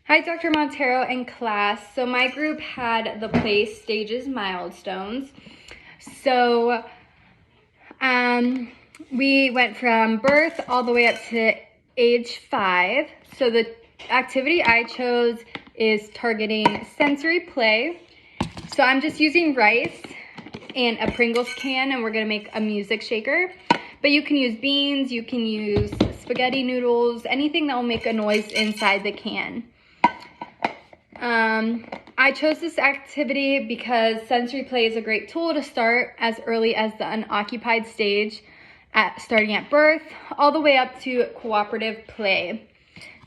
Hi, Dr. Montero and class. So my group had the play stages milestones. So we went from birth all the way up to age 5. So the activity I chose is targeting sensory play. So I'm just using rice and a Pringles can, and we're gonna make a music shaker. But you can use beans, you can use spaghetti noodles, anything that will make a noise inside the can. I chose this activity because sensory play is a great tool to start as early as the unoccupied stage, starting at birth, all the way up to cooperative play.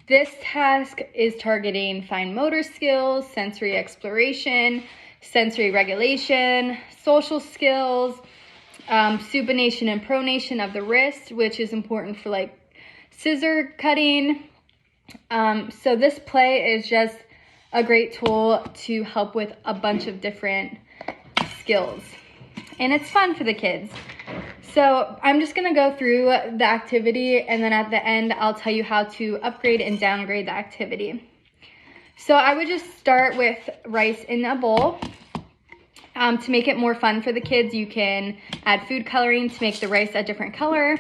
This task is targeting fine motor skills, sensory exploration, sensory regulation, social skills, supination and pronation of the wrist, which is important for like scissor cutting. So this play is just a great tool to help with a bunch of different skills, and it's fun for the kids. So I'm just gonna go through the activity, and then at the end I'll tell you how to upgrade and downgrade the activity. So I would just start with rice in a bowl. To make it more fun for the kids, you can add food coloring to make the rice a different color.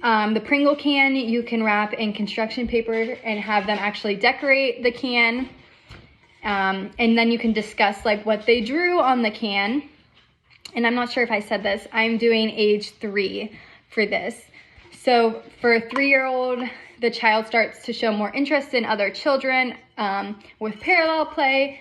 The Pringle can you can wrap in construction paper and have them actually decorate the can. And then you can discuss like what they drew on the can. And I'm not sure if I said this, I'm doing age 3 for this. So for a 3-year-old, the child starts to show more interest in other children with parallel play.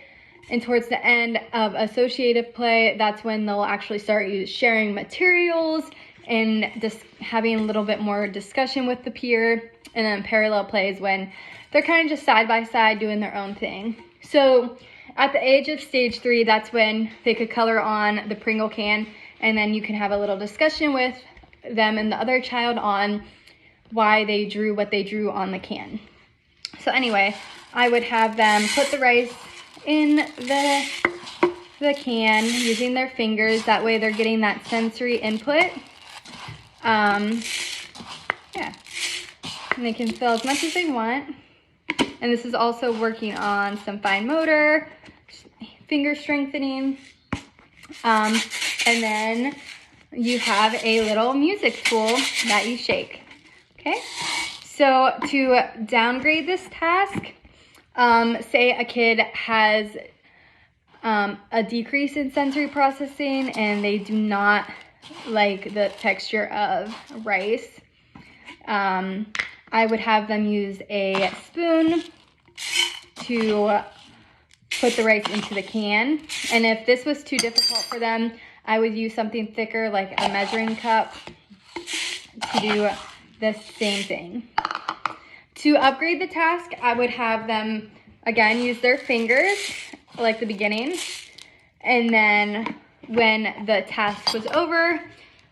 And towards the end of associative play, that's when they'll actually start sharing materials and just having a little bit more discussion with the peer. And then parallel play is when they're kind of just side by side doing their own thing. So at the age of stage 3, that's when they could color on the Pringle can, and then you can have a little discussion with them and the other child on why they drew what they drew on the can. So anyway, I would have them put the rice in the can using their fingers. That way they're getting that sensory input. Yeah, and they can fill as much as they want. And this is also working on some fine motor, finger strengthening. And then you have a little music tool that you shake. Okay, so to downgrade this task, say a kid has a decrease in sensory processing and they do not like the texture of rice. I would have them use a spoon to put the rice into the can. And if this was too difficult for them, I would use something thicker like a measuring cup to do the same thing. To upgrade the task, I would have them, again, use their fingers like the beginning. And then when the task was over,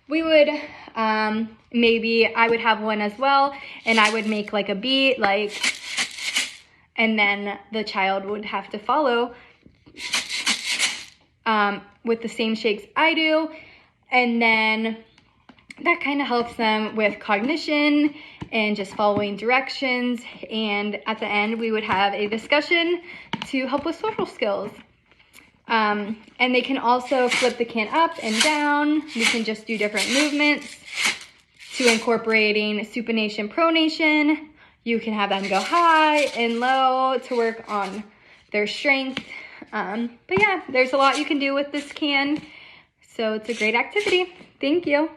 we would, maybe I would have one as well, and I would make like a beat, like, and then the child would have to follow with the same shakes I do. And then that kind of helps them with cognition and just following directions. And at the end, we would have a discussion to help with social skills. And they can also flip the can up and down. We can just do different movements to incorporating supination, pronation. You can have them go high and low to work on their strength. But yeah, there's a lot you can do with this can. So it's a great activity. Thank you.